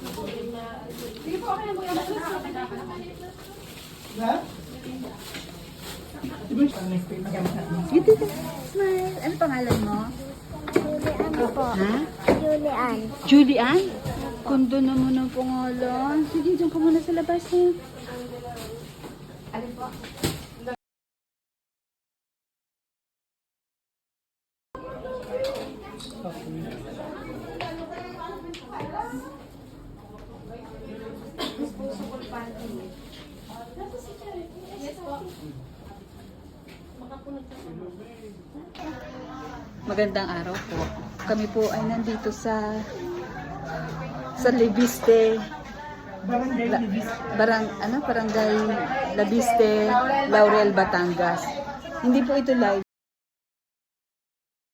Sige po, okay lang po yung Ha? Sige, tita. Smile. Ano pangalan mo? Julian po. Ha? Julian. Julian? Kundo naman ang pangalan. Sige, dyan ka muna sa labas eh. Magandang araw po. Kami po ay nandito sa Libiste. Barangay Labiste, Laurel, Batangas. Hindi po ito live.